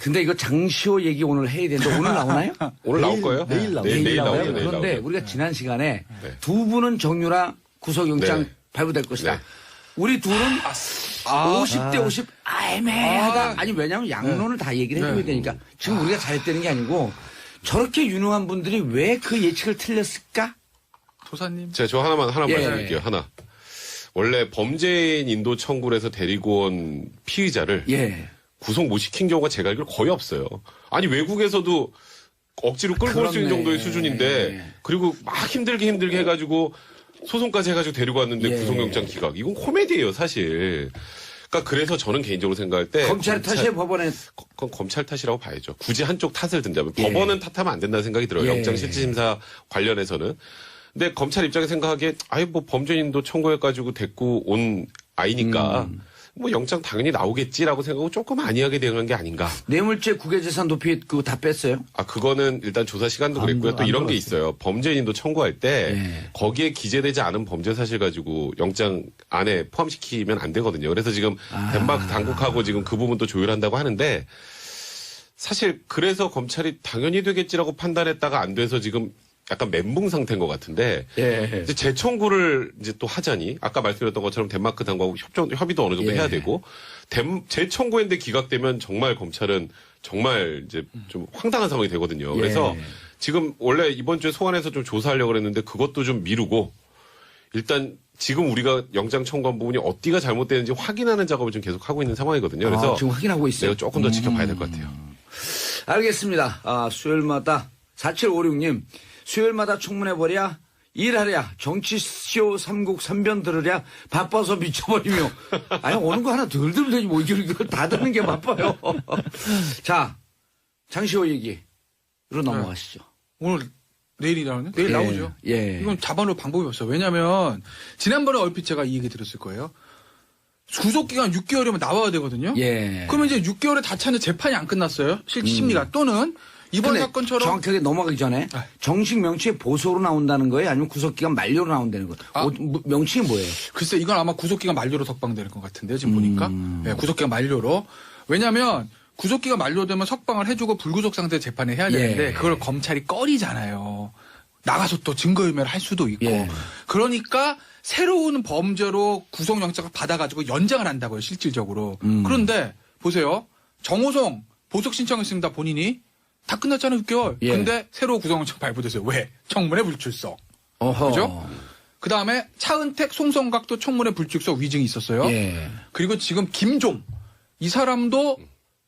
근데 이거 장시호 얘기 오늘 해야 되는데 오늘 나오나요? 오늘 나올 거예요? 내일 나오죠. 내일 나오죠. 나와요. 내일 그런데 나오죠. 우리가 지난 시간에 네. 두 분은 정유라 구속영장 네. 발부될 것이다. 네. 우리 둘은 50대 50 애매하다. 아니 왜냐하면 양론을 다 얘기를 해줘야 되니까 지금 우리가 잘했다는 게 아니고 저렇게 유능한 분들이 왜 그 예측을 틀렸을까? 도사님. 제가 저 하나만 예. 말씀드릴게요. 하나. 원래 범죄인 인도 청구를 해서 데리고 온 피의자를 예. 구속 못 시킨 경우가 제가 알기로 거의 없어요. 아니 외국에서도 억지로 끌고 올 수 있는 그렇네. 정도의 수준인데 그리고 막 힘들게 해가지고 소송까지 해가지고 데리고 왔는데 예. 구속영장 기각. 이건 코미디예요 사실. 그러니까 그래서 저는 개인적으로 생각할 때 검찰 탓에 법원에 그건 검찰 탓이라고 봐야죠. 굳이 한쪽 탓을 든다면 예. 법원은 탓하면 안 된다는 생각이 들어요. 예. 영장 실질심사 관련해서는. 근데 검찰 입장에 생각하기에 아예 뭐 범죄인도 청구해가지고 데리고 온 아이니까 뭐 영장 당연히 나오겠지라고 생각하고 조금 안이하게 대응한 게 아닌가. 뇌물죄 국외재산 도피 그거 다 뺐어요? 아 그거는 일단 조사 시간도 그랬고요. 또 이런 게 있어요. 범죄인도 청구할 때 예. 거기에 기재되지 않은 범죄 사실 가지고 영장 안에 포함시키면 안 되거든요. 그래서 지금 덴마크 당국하고 지금 그 부분도 조율한다고 하는데 사실 그래서 검찰이 당연히 되겠지라고 판단했다가 안 돼서 지금 약간 멘붕 상태인 것 같은데 예. 이제 재청구를 이제 또 하자니 아까 말씀드렸던 것처럼 덴마크 당국하고 협의도 어느 정도 예. 해야 되고 재청구했는데 기각되면 정말 검찰은 정말 이제 좀 황당한 상황이 되거든요. 그래서 예. 지금 원래 이번 주에 소환해서 좀 조사하려고 그랬는데 그것도 좀 미루고 일단 지금 우리가 영장 청구한 부분이 어디가 잘못되는지 확인하는 작업을 지금 계속 하고 있는 상황이거든요. 그래서 지금 확인하고 있어요. 내가 조금 더 지켜봐야 될 것 같아요. 알겠습니다. 수요일마다 4756님 수요일마다 청문회버랴 일하랴 정치쇼 삼국 삼변 들으랴 바빠서 미쳐버리며 아니 오는 거 하나 덜 들으면 되지 뭐 이걸 다 듣는 게 바빠요. 자 장시호 얘기로 넘어가시죠. 오늘 내일이라는 내일 예. 나오죠. 예. 이건 잡아놓을 방법이 없어요. 왜냐하면 지난번에 얼핏 제가 이 얘기 들었을 거예요. 구속기간 6개월이면 나와야 되거든요. 예. 그러면 이제 6개월에 다 차는데 재판이 안 끝났어요. 실질 심리가 또는 이번 근데 사건처럼 정확하게 넘어가기 전에 아. 정식 명칭이 보소로 나온다는 거예요? 아니면 구속기간 만료로 나온다는 거예요? 아. 명칭이 뭐예요? 글쎄 이건 아마 구속기간 만료로 석방되는 것 같은데요. 지금 보니까 네, 구속기간 만료로. 왜냐하면 구속기간 만료되면 석방을 해주고 불구속 상태 재판을 해야 되는데 예. 그걸 검찰이 꺼리잖아요. 나가서 또 증거인멸을 할 수도 있고. 예. 그러니까 새로운 범죄로 구속영장을 받아가지고 연장을 한다고요. 실질적으로. 그런데 보세요. 정호성 보석 신청했습니다. 본인이. 다 끝났잖아요. 6개월. 예. 근데 새로 구속영장 발부됐어요. 왜? 청문회 불출석. 어허. 그죠? 그 다음에 차은택, 송성각도 청문회 불출석 위증이 있었어요. 예. 그리고 지금 김종 이 사람도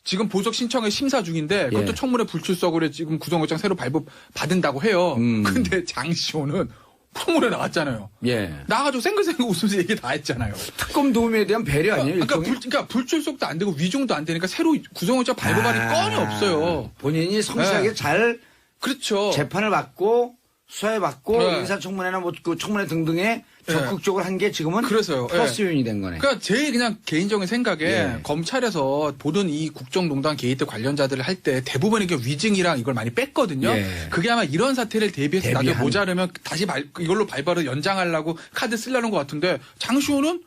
지금 보석 신청에 심사 중인데 그것도 예. 청문회 불출석으로 지금 구속영장 새로 발부 받은다고 해요. 근데 장시호는 청문회 나왔잖아요. 예. 나가지고 생글생글 웃으면서 얘기 다 했잖아요. 특검 도움에 대한 배려 아니에요? 그러니까 불출석도 안 되고 위증도 안 되니까 새로 구속영장 발부받을 건이 없어요. 본인이 성실하게 네. 잘 그렇죠. 재판을 받고 수사에 받고 네. 인사청문회나 뭐 그 청문회 등등에 적극적으로 한 게 지금은 그래서요. 플러스 요인이 된 거네. 그러니까 제 그냥 개인적인 생각에 예. 검찰에서 보던 이 국정농단 게이트 관련자들을 할 때 대부분 이게 위증이랑 이걸 많이 뺐거든요. 예. 그게 아마 이런 사태를 대비해서 나중에 대비한. 모자르면 다시 이걸로 발발을 연장하려고 카드 쓰려는 것 같은데 장시호는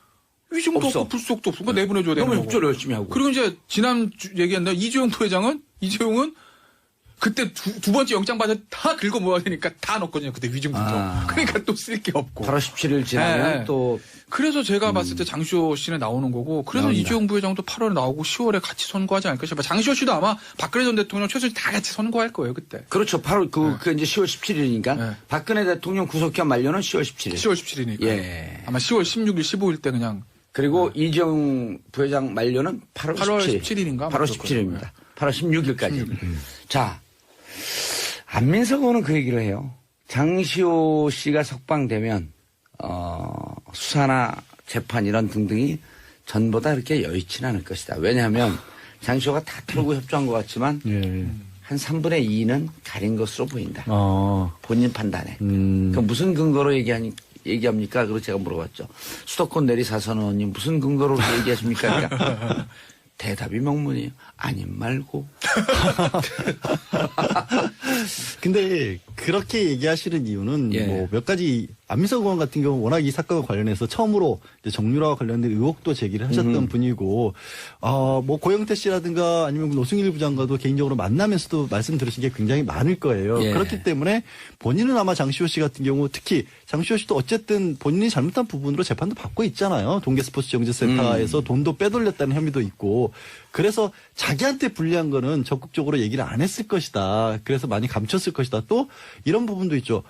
위증도 없어. 없고 불속도 없고 그러니까 내보내줘야 되는 너무 거고. 협조를 열심히 하고. 그리고 이제 지난 얘기했는데 이재용 부회장은 그때 두 번째 영장 받아 다 긁어 모아야 되니까 다 넣었거든요. 그때 위증부터. 그러니까 또 쓸 게 없고. 8월 17일 지나면 네. 또 그래서 제가 봤을 때 장시호 씨는 나오는 거고 그래서 나옵니다. 이재용 부회장도 8월에 나오고 10월에 같이 선거하지 않을까 싶어요. 장시호 씨도 아마 박근혜 전 대통령 최순실 다 같이 선거할 거예요 그때. 그렇죠. 8월 그 이제 10월 17일이니까 네. 박근혜 대통령 구속기한 만료는 10월 17일. 10월 17일이니까. 예. 아마 10월 16일, 15일 때 그냥 그리고 이재용 부회장 만료는 8월 8월 17일. 17일인가? 8월 17일입니다. 8월 16일까지. 자, 안민석 의원은 그 얘기를 해요. 장시호 씨가 석방되면 수사나 재판 이런 등등이 전보다 그렇게 여의치는 않을 것이다. 왜냐하면 장시호가 다 털고 협조한 것 같지만 한 3분의 2는 가린 것으로 보인다. 본인 판단에. 그 무슨 근거로 얘기합니까? 그리고 제가 물어봤죠. 수도권 내리 사선 의원님 무슨 근거로 그렇게 얘기하십니까? 그러니까 대답이 명문이에요. 아님 말고. 근데 그렇게 얘기하시는 이유는 예. 뭐 몇 가지 안민석 의원 같은 경우 워낙 이 사건과 관련해서 처음으로 이제 정유라와 관련된 의혹도 제기를 하셨던 분이고 뭐 고영태 씨라든가 아니면 노승일 부장과도 개인적으로 만나면서도 말씀 들으신 게 굉장히 많을 거예요. 예. 그렇기 때문에 본인은 아마 장시호 씨 같은 경우 특히 장시호 씨도 어쨌든 본인이 잘못한 부분으로 재판도 받고 있잖아요. 동계스포츠정책센터에서 돈도 빼돌렸다는 혐의도 있고 그래서 자기한테 불리한 거는 적극적으로 얘기를 안 했을 것이다. 그래서 많이 감췄을 것이다. 또 이런 부분도 있죠.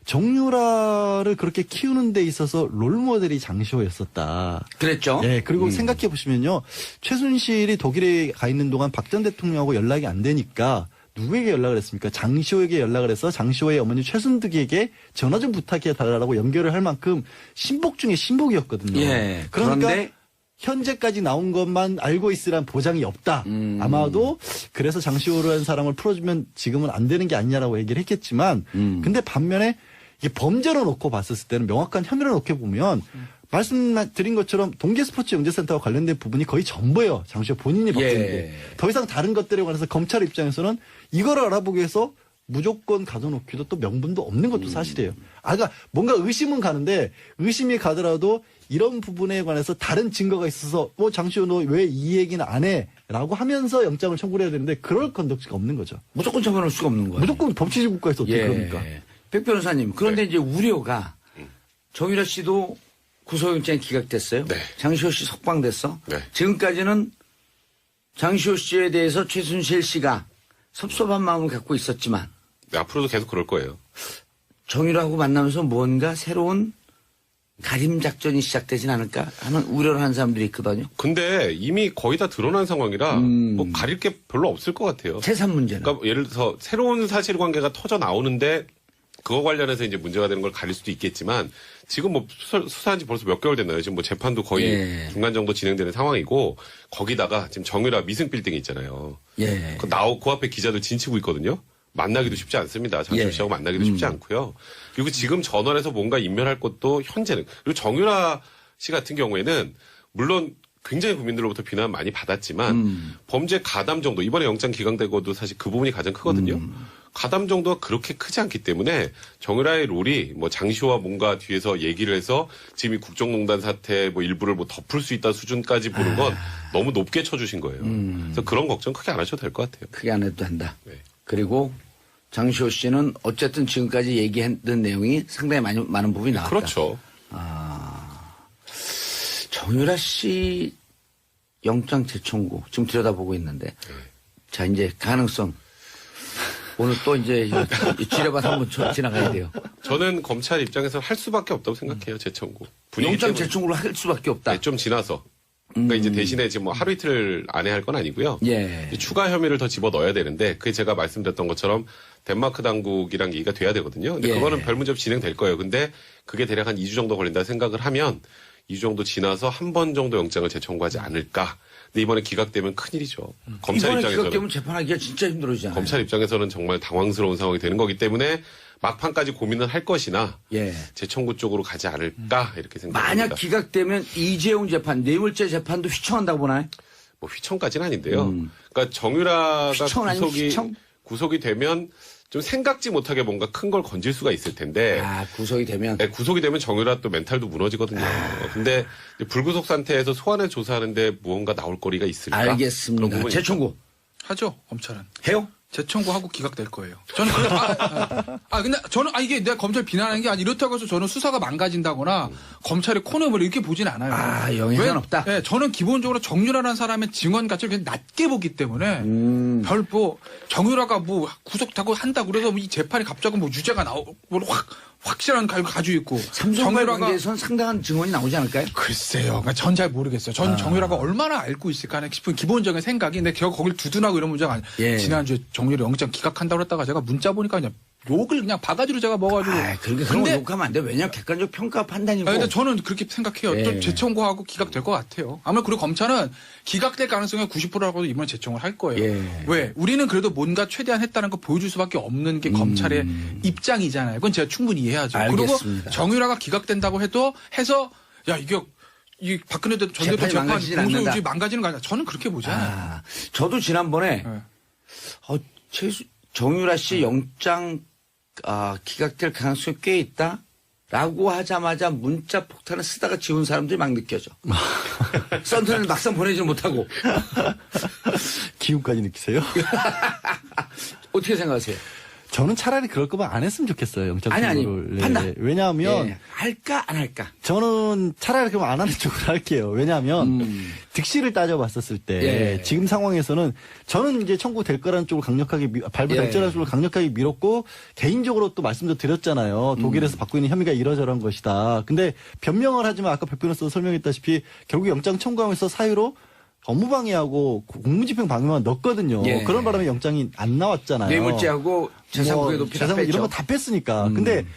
정유라를 그렇게 키우는 데 있어서 롤모델이 장시호였었다. 그랬죠. 예, 그리고 생각해 보시면요. 최순실이 독일에 가 있는 동안 박 전 대통령하고 연락이 안 되니까 누구에게 연락을 했습니까? 장시호에게 연락을 해서 장시호의 어머니 최순득에게 전화 좀 부탁해 달라고 연결을 할 만큼 신복 중에 신복이었거든요. 예. 그러니까 그런데 현재까지 나온 것만 알고 있으란 보장이 없다. 아마도 그래서 장시호라는 사람을 풀어주면 지금은 안 되는 게 아니냐라고 얘기를 했겠지만 근데 반면에 이게 범죄로 놓고 봤었을 때는 명확한 혐의로 놓고 보면 말씀드린 것처럼 동계스포츠 영재센터와 관련된 부분이 거의 전부예요. 장시호 본인이 받은 게. 예. 더 이상 다른 것들에 관해서 검찰 입장에서는 이거를 알아보기 위해서 무조건 가둬놓기도 또 명분도 없는 것도 사실이에요. 그러니까 뭔가 의심은 가는데 의심이 가더라도 이런 부분에 관해서 다른 증거가 있어서 뭐 장시호 너 왜 이 얘기는 안 해? 라고 하면서 영장을 청구를 해야 되는데 그럴 건덕지가 없는 거죠. 무조건 처벌할 수가 없는 거예요. 무조건 법치주의 국가에서 어떻게 그럽니까? 백 변호사님, 그런데 이제 우려가 정유라 씨도 구속영장이 기각됐어요. 네. 장시호 씨 석방됐어. 네. 지금까지는 장시호 씨에 대해서 최순실 씨가 섭섭한 마음을 갖고 있었지만 네, 앞으로도 계속 그럴 거예요. 정유라하고 만나면서 뭔가 새로운 가림 작전이 시작되진 않을까 하는 우려를 하는 사람들이 있거든요. 근데 이미 거의 다 드러난 상황이라 뭐 가릴 게 별로 없을 것 같아요. 재산 문제는. 그러니까 예를 들어서 새로운 사실관계가 터져 나오는데 그거 관련해서 이제 문제가 되는 걸 가릴 수도 있겠지만 지금 뭐 수사한 지 벌써 몇 개월 됐나요? 지금 뭐 재판도 거의 예. 중간 정도 진행되는 상황이고 거기다가 지금 정유라 미승 빌딩이 있잖아요. 예. 그 앞에 기자들 진치고 있거든요. 만나기도 쉽지 않습니다. 장시호 예. 씨하고 만나기도 쉽지 않고요. 그리고 지금 전원에서 뭔가 인멸할 것도 현재는 그리고 정유라 씨 같은 경우에는 물론 굉장히 국민들로부터 비난 많이 받았지만 범죄 가담 정도 이번에 영장 기각되고도 사실 그 부분이 가장 크거든요. 가담 정도가 그렇게 크지 않기 때문에 정유라의 롤이 뭐 장시호와 뭔가 뒤에서 얘기를 해서 지금 이 국정농단 사태 뭐 일부를 뭐 덮을 수 있다 수준까지 보는 건 너무 높게 쳐주신 거예요. 그래서 그런 걱정 크게 안 하셔도 될 것 같아요. 크게 안 해도 한다. 네. 그리고 장시호 씨는 어쨌든 지금까지 얘기했던 내용이 상당히 많은 부분이 나왔다. 그렇죠. 정유라 씨 영장 재청구 지금 들여다보고 있는데 자 이제 가능성 오늘 또 이제 지뢰밭 한번 지나가야 돼요. 저는 검찰 입장에서 할 수밖에 없다고 생각해요. 재청구. 분위기 영장 때문에. 재청구를 할 수밖에 없다. 네, 좀 지나서. 그러니까 이제 대신에 지금 뭐 하루 이틀 안에 할 건 아니고요. 예. 추가 혐의를 더 집어 넣어야 되는데 그게 제가 말씀드렸던 것처럼 덴마크 당국이랑 얘기가 돼야 되거든요. 근데 예. 그거는 별 문제 없이 진행될 거예요. 근데 그게 대략 한 2주 정도 걸린다 생각을 하면 2주 정도 지나서 한 번 정도 영장을 재청구하지 않을까. 근데 이번에 기각되면 큰일이죠. 검찰 이번에 입장에서는 기각되면 재판하기가 진짜 힘들어지잖아요. 검찰 입장에서는 정말 당황스러운 상황이 되는 거기 때문에 막판까지 고민을 할 것이나 예. 재청구 쪽으로 가지 않을까 이렇게 생각합니다. 만약 기각되면 이재용 재판, 뇌물죄 재판도 휘청한다고 보나요? 뭐 휘청까지는 아닌데요. 그러니까 정유라가 휘청 아니면 휘청? 구속이 되면 좀 생각지 못하게 뭔가 큰 걸 건질 수가 있을 텐데 구속이 되면 네, 구속이 되면 정유라 또 멘탈도 무너지거든요. 근데 이제 불구속 상태에서 소환을 조사하는데 무언가 나올 거리가 있을까? 그런 알겠습니다. 부분이 재청구 하죠, 검찰은. 해요? 재청구하고 기각될 거예요. 저는 근데 저는 이게 내가 검찰 비난하는 게 아니 이렇다고 해서 저는 수사가 망가진다거나 검찰의 코너를 이렇게 보진 않아요. 영향은 왜? 없다. 네, 저는 기본적으로 정유라라는 사람의 증언 가치를 그냥 낮게 보기 때문에 별 뭐 정유라가 뭐 구속하고 한다고 그래서 이 재판이 갑자기 뭐 유죄가 나오고 확실한 가지고 있고 삼성과의 관계에서는 상당한 증언이 나오지 않을까요? 글쎄요. 전 잘 모르겠어요. 전 정유라가 얼마나 알고 있을까 하는 싶은 기본적인 생각이 근데 제가 거길 두둔하고 이런 문제가 아니에요. 예. 지난주에 정유라 영장 기각한다고 그랬다가 제가 문자 보니까 그냥 욕을 그냥 바가지로 제가 먹어가지고. 그런 거 욕하면 안 돼. 왜냐면 객관적 평가 판단이고. 근데 저는 그렇게 생각해요. 예. 또 재청구하고 기각될 것 같아요. 아마 그리고 검찰은 기각될 가능성이 90%라고도 이번에 재청을 할 거예요. 예. 왜? 우리는 그래도 뭔가 최대한 했다는 거 보여줄 수밖에 없는 게 검찰의 입장이잖아요. 그건 제가 충분히 이해하죠. 알겠습니다. 그리고 정유라가 기각된다고 해서 야 이게 이 박근혜 전 대통령 재판이 재판 망가지진 않는다. 공소유지 망가지는 거 아니야. 저는 그렇게 보지 않아요. 저도 지난번에 네. 정유라 씨 영장 기각될 가능성이 꽤 있다. 라고 하자마자 문자 폭탄을 쓰다가 지운 사람들이 막 느껴져. 썬턴을 막상 보내지 못하고. 기운까지 느끼세요? 어떻게 생각하세요? 저는 차라리 그럴 거면 안 했으면 좋겠어요. 영장 청구를. 판단. 왜냐하면 예, 할까 안 할까? 저는 차라리 그럼 안 하는 쪽으로 할게요. 왜냐하면 득실을 따져봤었을 때 예. 지금 상황에서는 저는 이제 청구될 거라는 쪽을 강력하게 발부될지라는 쪽을 강력하게 밀었고 개인적으로 또 말씀도 드렸잖아요. 독일에서 받고 있는 혐의가 이러저러한 것이다. 근데 변명을 하지만 아까 백 변호사도 설명했다시피 결국 영장 청구하면서 사유로 업무방해하고 공무집행 방해만 넣었거든요. 예. 그런 바람에 영장이 안 나왔잖아요. 뇌물죄하고 재산부의 높이 다 재산 뺐죠. 이런 거 다 뺐으니까. 근데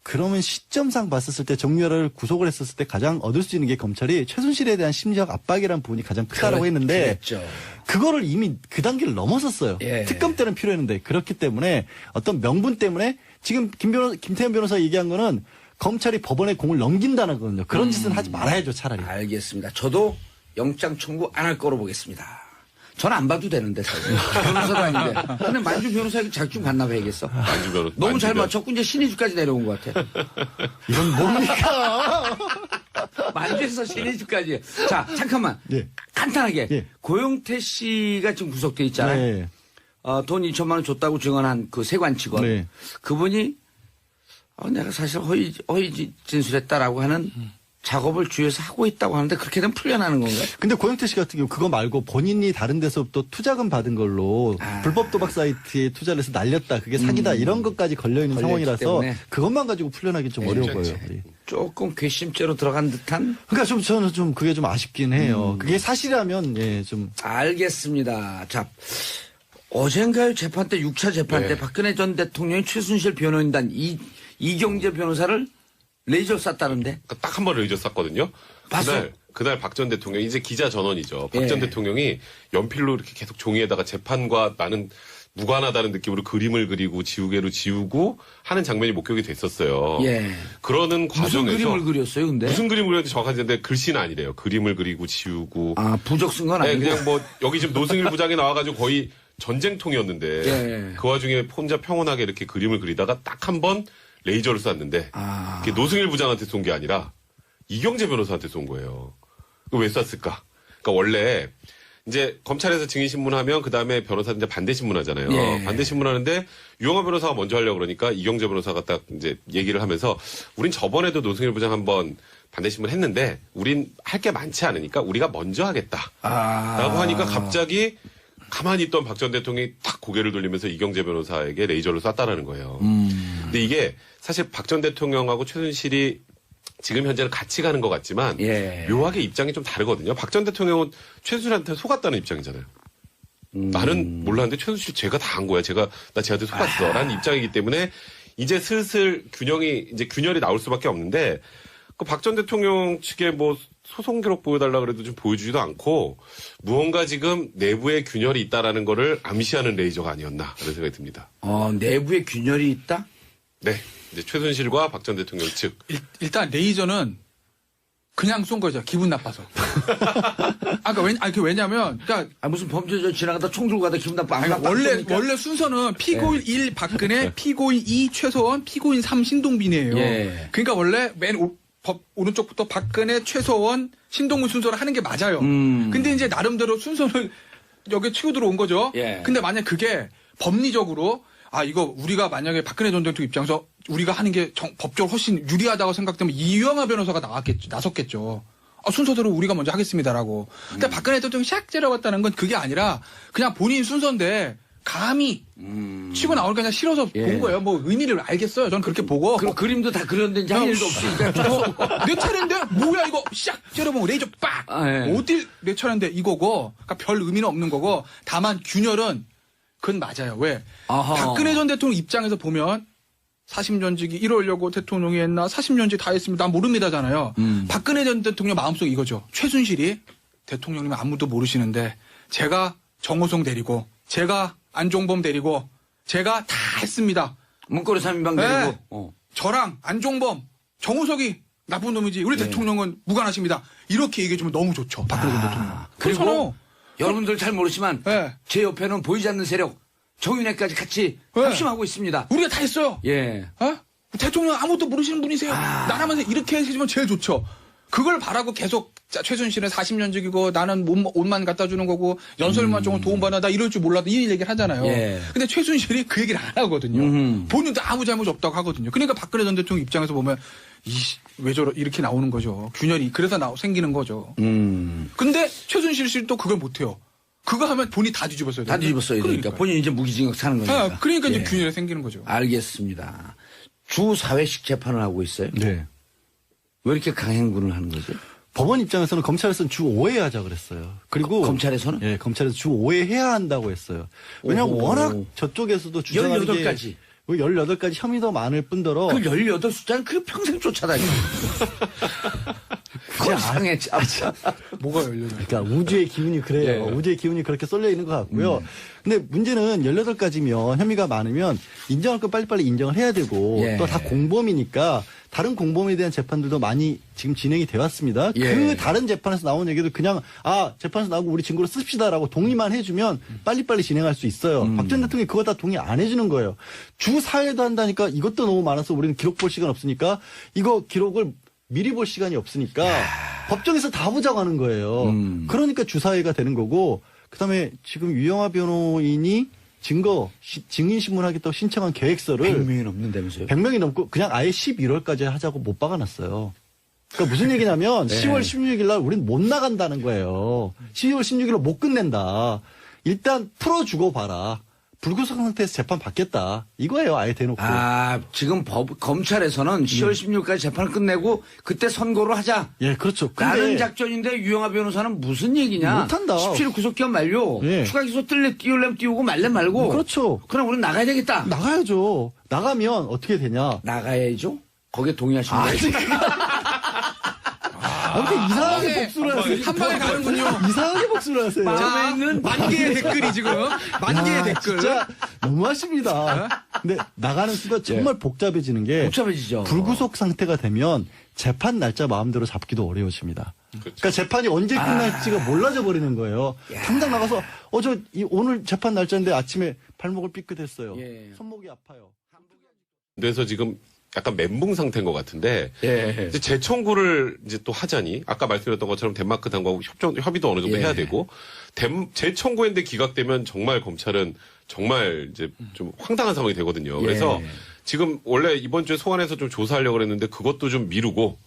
그러면 시점상 봤었을 때 정유라를 구속을 했었을 때 가장 얻을 수 있는 게 검찰이 최순실에 대한 심리적 압박이라는 부분이 가장 크다라고 했는데 그랬죠. 그거를 이미 그 단계를 넘어섰어요. 예. 특검 때는 필요했는데 그렇기 때문에 어떤 명분 때문에 지금 김태현 변호사 얘기한 거는 검찰이 법원에 공을 넘긴다는 거거든요. 그런 짓은 하지 말아야죠, 차라리. 알겠습니다. 저도 영장 청구 안 할 거로 보겠습니다. 전 안 봐도 되는데 사실. 변호사도 아닌데. 근데 만주 변호사에게 자격증 반납해야겠어. 만주 변호 너무 잘 만주변. 맞췄고 이제 신의주까지 내려온 것 같아. 이건 뭡니까? 만주에서 신의주까지. 자, 잠깐만. 예. 간단하게. 예. 고영태 씨가 지금 구속돼 있잖아요. 네. 돈 2천만 원 줬다고 증언한 그 세관 직원. 네. 그분이 내가 사실 허위 진술했다라고 하는 작업을 주위에서 하고 있다고 하는데 그렇게 되면 풀려나는 건가요? 근데 고영태 씨 같은 경우 그거 말고 본인이 다른 데서부터 투자금 받은 걸로 불법 도박 사이트에 투자를 해서 날렸다. 그게 사기다. 이런 것까지 걸려있는 걸려있기 상황이라서 때문에. 그것만 가지고 풀려나기 좀 어려워 보여요. 예. 조금 괘씸죄로 들어간 듯한? 그러니까 저는 좀 그게 좀 아쉽긴 해요. 그게 사실이라면 예, 좀 알겠습니다. 자, 어젠가요 재판 때 6차 재판 때 박근혜 전 대통령이 최순실 변호인단 이경재 변호사를 레이저 쐈다는데? 딱 한 번 레이저 쐈거든요. 봤어? 그날 박 전 대통령 이제 기자 전원이죠. 박 전 예. 대통령이 연필로 이렇게 계속 종이에다가 재판과 나는 무관하다는 느낌으로 그림을 그리고 지우개로 지우고 하는 장면이 목격이 됐었어요. 예. 그러는 무슨 과정에서 그림을 그렸어요, 근데? 무슨 그림을 그렸는지 정확하지 않은데 글씨는 아니래요. 그림을 그리고 지우고. 부적 쓴 건 네, 아니고. 그냥 뭐 여기 지금 노승일 부장이 나와가지고 거의 전쟁통이었는데 예. 그 와중에 혼자 평온하게 이렇게 그림을 그리다가 딱 한 번 레이저를 쐈는데 그게 노승일 부장한테 쏜 게 아니라 이경재 변호사한테 쏜 거예요. 왜 쐈을까? 그러니까 원래 이제 검찰에서 증인신문하면 그 다음에 변호사 이제 반대신문하잖아요. 예. 반대신문하는데 유영하 변호사가 먼저 하려고 그러니까 이경재 변호사가 딱 이제 얘기를 하면서 우린 저번에도 노승일 부장 한번 반대신문 했는데 우린 할 게 많지 않으니까 우리가 먼저 하겠다. 라고 하니까 갑자기 가만히 있던 박 전 대통령이 탁 고개를 돌리면서 이경재 변호사에게 레이저를 쐈다라는 거예요. 근데 이게 사실 박 전 대통령하고 최순실이 지금 현재는 같이 가는 것 같지만 예. 묘하게 입장이 좀 다르거든요. 박 전 대통령은 최순실한테 속았다는 입장이잖아요. 나는 몰랐는데 최순실 제가 다 한 거야. 나 쟤한테 속았어. 라는 입장이기 때문에 이제 슬슬 균열이 나올 수밖에 없는데 그 박 전 대통령 측에 뭐 소송 기록 보여달라 그래도 좀 보여주지도 않고 무언가 지금 내부에 균열이 있다라는 거를 암시하는 레이저가 아니었나 그런 생각이 듭니다. 내부에 균열이 있다? 네. 이제 최순실과 박 전 대통령 측. 일단 레이저는 그냥 쏜 거죠. 기분 나빠서. 왜냐면, 그러니까 무슨 범죄자 지나가다 총 들고 가다 기분 나빠. 원래 순서는 피고인 1 박근혜, 피고인 2 최소원, 피고인 3 신동빈이에요. 예. 그러니까 원래 오른쪽부터 박근혜, 최소원, 신동빈 순서로 하는 게 맞아요. 근데 이제 나름대로 순서를 여기 치고 들어온 거죠. 예. 근데 만약 그게 법리적으로 이거 우리가 만약에 박근혜 전 대통령 입장에서 우리가 하는 게 법적으로 훨씬 유리하다고 생각되면 이유영아 변호사가 나섰겠죠. 순서대로 우리가 먼저 하겠습니다라고. 근데 박근혜 대통령이 샥 째려봤다는 건 그게 아니라 그냥 본인 순서인데 감히 치고 나올 게 그냥 싫어서 예. 본 거예요. 뭐 의미를 알겠어요. 저는 그렇게 보고. 그림도 다 그렸는데 이제 할 일도 없으니까. 내 차례인데 뭐야 이거 샥 째려보면 레이저 빡. 예. 어딜 내 차례인데 이거고. 그러니까 별 의미는 없는 거고. 다만 균열은 그건 맞아요. 왜? 아하. 박근혜 전 대통령 입장에서 보면 사심전직이 이러려고 대통령이 했나 사심전직 다 했습니다. 난 모릅니다잖아요. 박근혜 전 대통령 마음속 이거죠. 최순실이 대통령님 아무도 모르시는데 제가 정호성 데리고 제가 안종범 데리고 제가 다 했습니다. 문고리 3인방 네. 데리고. 저랑 안종범 정호석이 나쁜 놈이지 우리 대통령은 무관하십니다. 이렇게 얘기해주면 너무 좋죠. 박근혜 전 대통령. 그리고 그렇잖아요. 여러분들 잘 모르지만 네. 제 옆에는 보이지 않는 세력 정윤회까지 같이 네. 합심하고 있습니다. 우리가 다 했어요. 예. 어? 대통령 아무것도 모르시는 분이세요. 나라면서 이렇게 해주면 제일 좋죠. 그걸 바라고 계속 최순실은 40년직이고 나는 옷만 갖다 주는 거고 연설만 조금 도움받아 나 이럴 줄 몰라도 이 얘기를 하잖아요. 예. 근데 최순실이 그 얘기를 안 하거든요. 본인도 아무 잘못 없다고 하거든요. 그러니까 박근혜 전 대통령 입장에서 보면 왜 저러 이렇게 나오는 거죠. 균열이 그래서 생기는 거죠. 근데 최순실 씨는 또 그걸 못해요. 그거 하면 본인이 다 뒤집었어요. 다 뒤집었어야 되니까. 본인이 이제 무기징역 사는 거니까. 그러니까 이제 예. 균열이 생기는 거죠. 알겠습니다. 주 4회씩 재판을 하고 있어요. 네. 왜 이렇게 강행군을 하는 거죠? 법원 입장에서는 검찰에서는 주 5회 하자 그랬어요. 그리고 검찰에서는? 예, 검찰에서 주 5회 해야 한다고 했어요. 왜냐하면 오호. 워낙 저쪽에서도 주장하는 18가지. 18가지 혐의도 많을 뿐더러 그 18숫자는 그 평생 쫓아다니고. 세상에 참. 뭐가 열려요? 그러니까 우주의 기운이 그래요. 예. 우주의 기운이 그렇게 쏠려 있는 것 같고요. 근데 문제는 18가지면 혐의가 많으면 인정할 건 빨리빨리 인정을 해야 되고 예. 또 다 공범이니까 다른 공범에 대한 재판들도 많이 지금 진행이 되어 왔습니다. 예. 그 다른 재판에서 나온 얘기도 그냥 재판에서 나오고 우리 증거로 씁시다라고 동의만 해주면 빨리빨리 진행할 수 있어요. 박 전 대통령이 그거 다 동의 안 해주는 거예요. 주 4회도 한다니까 이것도 너무 많아서 우리는 기록 볼 시간 없으니까 이거 기록을 미리 볼 시간이 없으니까 법정에서 다 보자고 하는 거예요. 그러니까 주사회가 되는 거고 그다음에 지금 유영하 변호인이 증인신문하겠다고 신청한 계획서를 100명이 넘는다면서요? 100명이 넘고 그냥 아예 11월까지 하자고 못 박아놨어요. 그러니까 무슨 얘기냐면 네. 10월 16일 날 우린 못 나간다는 거예요. 12월 16일로 못 끝낸다. 일단 풀어주고 봐라. 불구속 상태에서 재판 받겠다. 이거예요. 아예 대놓고. 지금 검찰에서는 10월 16일까지 재판을 끝내고 그때 선고를 하자. 예, 그렇죠. 다른 작전인데 유영하 변호사는 무슨 얘기냐? 못한다. 17일 구속기한 만료. 예. 추가 기소 띄우려면 띄우고 말려면 말고. 그렇죠. 그럼 우리는 나가야 되겠다. 나가야죠. 나가면 어떻게 되냐. 나가야죠. 거기에 동의하시는 거예요. 아무튼 이상하게 복수를 하세요. 한 방에 가는군요. 이상하게 복수를 하세요. 마음에 있는 만 개의 댓글이 지금 만 개의 야, 댓글. 진짜 너무하십니다. 근데 나가는 수가 정말 복잡해지는 게 복잡해지죠. 불구속 상태가 되면 재판 날짜 마음대로 잡기도 어려워집니다. 그러니까 재판이 언제 끝날지가 몰라져 버리는 거예요. 당장 나가서 오늘 재판 날짜인데 아침에 발목을 삐끗했어요. 예. 손목이 아파요. 그래서 지금 약간 멘붕 상태인 것 같은데 예. 이제 재청구를 이제 또 하자니 아까 말씀드렸던 것처럼 덴마크 당국하고 협의도 어느 정도 예. 해야 되고 재청구했는데 기각되면 정말 검찰은 정말 이제 좀 황당한 상황이 되거든요. 그래서 예. 지금 원래 이번 주에 소환해서 좀 조사하려고 그랬는데 그것도 좀 미루고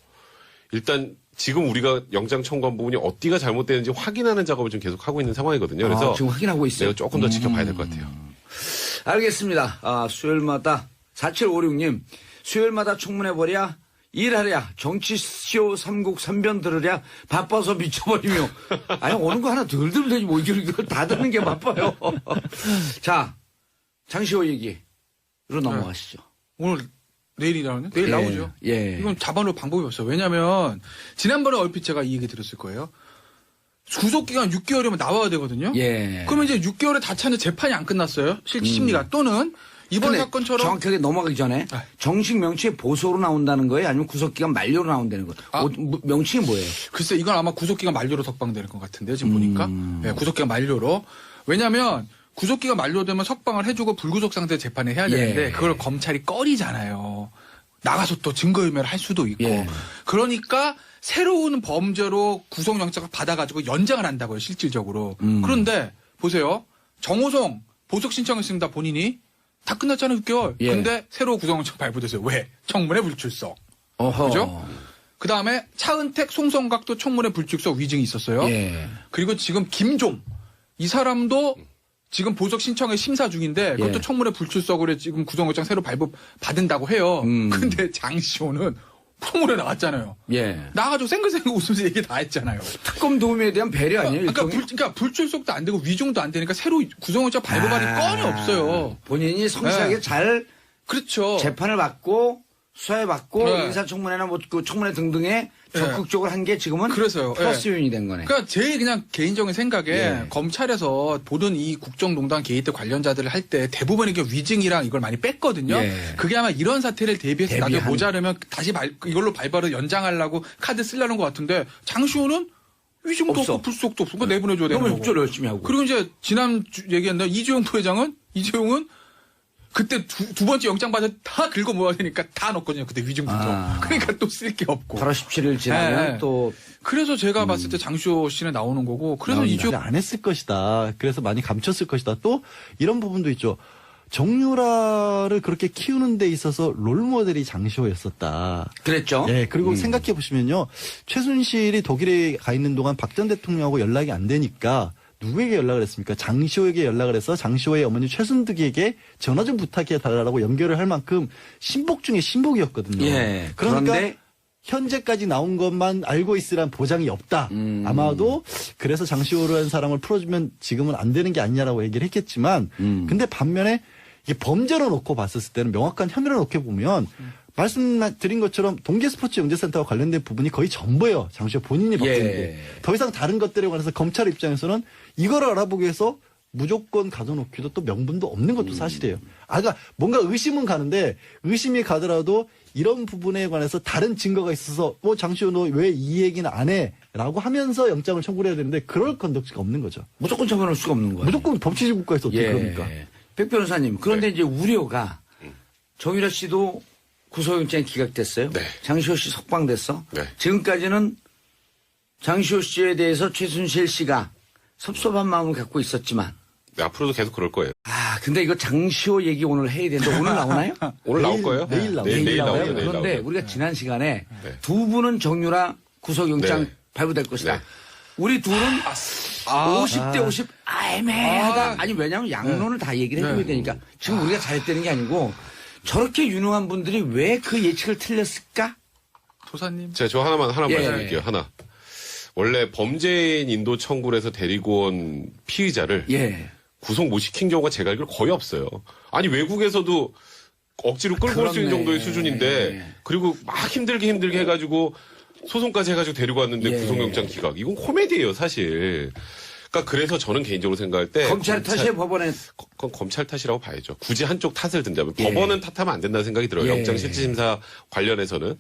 일단 지금 우리가 영장 청구한 부분이 어디가 잘못되는지 확인하는 작업을 좀 계속 하고 있는 상황이거든요. 그래서 지금 확인하고 있어요. 내가 조금 더 지켜봐야 될 것 같아요. 알겠습니다. 수요일마다 4756님 수요일마다 청문회버랴 일하랴 정치쇼 삼국 삼변 들으랴 바빠서 미쳐버리며 아니 오는 거 하나 덜 들으면 되지 뭐 이걸 다 듣는 게 바빠요. 자 장시호 얘기로 넘어가시죠. 오늘 내일이 나오네? 내일 예, 나오죠. 예. 이건 잡아놓을 방법이 없어요. 왜냐하면 지난번에 얼핏 제가 이 얘기 들었을 거예요. 구속기간 6개월이면 나와야 되거든요. 예. 그러면 이제 6개월에 다 차는데 재판이 안 끝났어요. 심리가 또는 이번 근데 사건처럼 정확하게 넘어가기 전에 아. 정식 명칭이 보소로 나온다는 거예요? 아니면 구속기간 만료로 나온다는 거예요? 명칭이 뭐예요? 글쎄 이건 아마 구속기간 만료로 석방되는 것 같은데요. 지금 보니까 네, 구속기간 만료로. 왜냐하면 구속기간 만료되면 석방을 해주고 불구속 상태 재판을 해야 되는데 예. 그걸 검찰이 꺼리잖아요. 나가서 또 증거인멸을 할 수도 있고. 예. 그러니까 새로운 범죄로 구속영장을 받아가지고 연장을 한다고요. 실질적으로. 그런데 보세요. 정호성 보석 신청했습니다. 본인이. 다 끝났잖아요. 6개월. 예. 근데 새로 구속영장 발부됐어요. 왜? 청문회 불출석. 어허. 그죠? 그 다음에 차은택, 송성각도 청문회 불출석 위증이 있었어요. 예. 그리고 지금 김종 이 사람도 지금 보석 신청에 심사 중인데 그것도 예. 청문회 불출석으로 지금 구속영장 새로 발부 받은다고 해요. 근데 장시호는 청문회 나왔잖아요. 예. 나가지고 생글생글 웃으면서 얘기 다 했잖아요. 특검 도움에 대한 배려 아니에요? 그러니까 불출석도 안 되고 위증도 안 되니까 새로 구속영장 발부받을 건이 없어요. 본인이 성실하게 네. 잘 그렇죠. 재판을 받고 수사에 받고 네. 인사청문회나 뭐 그 청문회 등등에 적극적으로 한 게 지금은 그래서요. 플러스 요인이 된 거네. 그러니까 제 그냥 개인적인 생각에 예. 검찰에서 보던 이 국정농단 게이트 관련자들을 할 때 대부분 이게 위증이랑 이걸 많이 뺐거든요. 예. 그게 아마 이런 사태를 대비해서 나중에 대비한. 모자르면 다시 이걸로 발바로 연장하려고 카드 쓰려는 것 같은데 장시호는 위증도 없어. 없고 불속도 없고 그거 내보내줘야 되는 너무 거고. 협조를 열심히 하고. 그리고 이제 얘기한 날 이재용 부회장은 그때 두 번째 영장 받아 다 긁어 모아야 되니까 다 넣었거든요. 그때 위증부터. 아. 그러니까 또 쓸 게 없고. 8월 17일 지나면 네. 또 그래서 제가 봤을 때 장시호 씨는 나오는 거고 그래서 이재용 안 했을 것이다. 그래서 많이 감췄을 것이다. 또 이런 부분도 있죠. 정유라를 그렇게 키우는 데 있어서 롤모델이 장시호였었다. 그랬죠. 예, 그리고 생각해 보시면요. 최순실이 독일에 가 있는 동안 박 전 대통령하고 연락이 안 되니까 누구에게 연락을 했습니까? 장시호에게 연락을 해서 장시호의 어머니 최순득에게 전화 좀 부탁해 달라고 연결을 할 만큼 신복 중에 신복이었거든요. 예. 그러니까 그런데 현재까지 나온 것만 알고 있으란 보장이 없다. 아마도 그래서 장시호라는 사람을 풀어주면 지금은 안 되는 게 아니냐라고 얘기를 했겠지만 근데 반면에 이게 범죄로 놓고 봤었을 때는 명확한 혐의로 놓고 보면 말씀드린 것처럼 동계스포츠영재센터와 관련된 부분이 거의 전부예요. 장시호 본인이 받고 있는 게. 더 이상 다른 것들에 관해서 검찰 입장에서는 이걸 알아보기 위해서 무조건 가둬놓기도 또 명분도 없는 것도 사실이에요. 그러니까 뭔가 의심은 가는데 의심이 가더라도 이런 부분에 관해서 다른 증거가 있어서 장시호 너 왜 이 얘기는 안 해? 라고 하면서 영장을 청구를 해야 되는데 그럴 건덕지가 없는 거죠. 무조건 처벌할 수가 없는 거예요. 무조건 법치주의 국가에서 어떻게 그럽니까? 백 변호사님, 그런데 이제 우려가 정유라 씨도 구속영장이 기각됐어요. 네. 장시호 씨 석방됐어. 네. 지금까지는 장시호 씨에 대해서 최순실 씨가 섭섭한 마음을 갖고 있었지만 네, 앞으로도 계속 그럴 거예요. 근데 이거 장시호 얘기 오늘 해야 되는데 오늘 나오나요? 오늘 나올 거예요? 내일 나오죠. 내일 나와요? 나오죠. 내일 그런데 나오죠. 우리가 지난 시간에 네. 두 분은 정유라 구속영장 네. 발부될 것이다. 네. 우리 둘은 50대 50 애매하다. 아니 왜냐하면 양론을 다 얘기를 해줘야 되니까 지금 우리가 잘했다는 게 아니고 저렇게 유능한 분들이 왜 그 예측을 틀렸을까? 도사님. 제가 저 하나만 예. 말씀드릴게요. 하나. 원래 범죄인 인도 청구를 해서 데리고 온 피의자를 예. 구속 못 시킨 경우가 제가 알기로 거의 없어요. 아니 외국에서도 억지로 끌고 올 수 있는 그렇네. 정도의 수준인데 그리고 막 힘들게 해가지고 소송까지 해가지고 데리고 왔는데 예. 구속영장 기각. 이건 코미디예요 사실. 그러니까 그래서 저는 개인적으로 생각할 때 검찰 탓이에요, 법원에. 그건 검찰 탓이라고 봐야죠. 굳이 한쪽 탓을 든다면 예. 법원은 탓하면 안 된다는 생각이 들어요. 예. 영장 실질심사 관련해서는.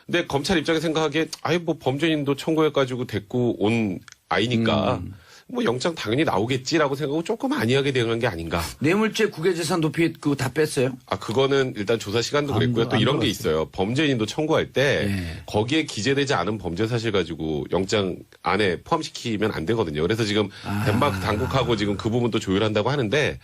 근데 검찰 입장에 생각하기에 뭐 범죄인도 청구해가지고 데리고 온 아이니까 뭐 영장 당연히 나오겠지라고 생각하고 조금 안이하게 대응한 게 아닌가. 뇌물죄 국외재산 도피 그거 다 뺐어요? 그거는 일단 조사 시간도 그랬고요. 또 이런 게 있어요. 범죄인도 청구할 때 예. 거기에 기재되지 않은 범죄 사실 가지고 영장 안에 포함시키면 안 되거든요. 그래서 지금 덴마크 당국하고 지금 그 부분도 조율한다고 하는데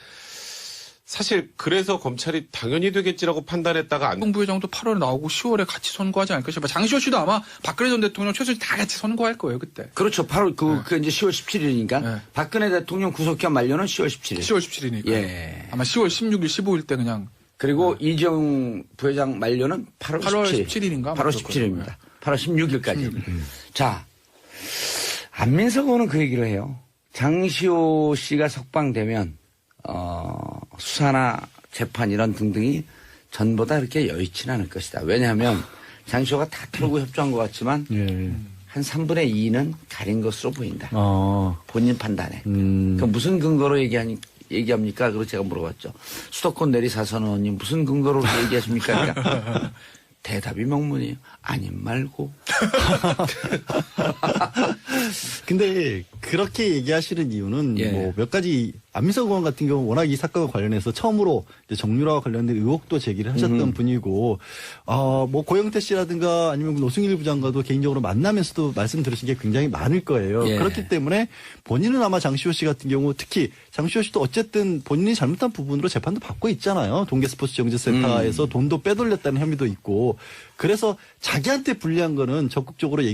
사실 그래서 검찰이 당연히 되겠지라고 판단했다가 이재용 부회장도 8월에 나오고 10월에 같이 선고하지 않을까 싶어요. 장시호 씨도 아마 박근혜 전 대통령 최순실 다 같이 선고할 거예요 그때. 그렇죠. 8월 그 이제 10월 17일이니까 네. 박근혜 대통령 구속기한 만료는 10월 17일. 10월 17일이니까. 예. 아마 10월 16일, 15일 때 그냥 그리고 이재용 부회장 만료는 8월 8월 17일. 17일인가? 8월 17일입니다. 8월 16일까지. 자, 안민석 의원은 그 얘기를 해요. 장시호 씨가 석방되면 수사나 재판 이런 등등이 전보다 그렇게 여의치는 않을 것이다. 왜냐하면 장시호가 다 털고 협조한 것 같지만 예. 한 3분의 2는 가린 것으로 보인다. 본인 판단에. 그 무슨 근거로 얘기합니까? 그리고 제가 물어봤죠. 수도권 내리사선 의원님 무슨 근거로 그렇게 얘기하십니까? 그러니까 대답이 명문이에요. 아님 말고. 근데 그렇게 얘기하시는 이유는 예. 뭐 몇 가지 안민석 의원 같은 경우 워낙 이 사건과 관련해서 처음으로 이제 정유라와 관련된 의혹도 제기를 하셨던 분이고 뭐 고영태 씨라든가 아니면 노승일 부장과도 개인적으로 만나면서도 말씀 들으신 게 굉장히 많을 거예요. 예. 그렇기 때문에 본인은 아마 장시호 씨 같은 경우 특히 장시호 씨도 어쨌든 본인이 잘못한 부분으로 재판도 받고 있잖아요. 동계스포츠영재센터에서 돈도 빼돌렸다는 혐의도 있고 그래서 자기한테 불리한 거는 적극적으로 얘기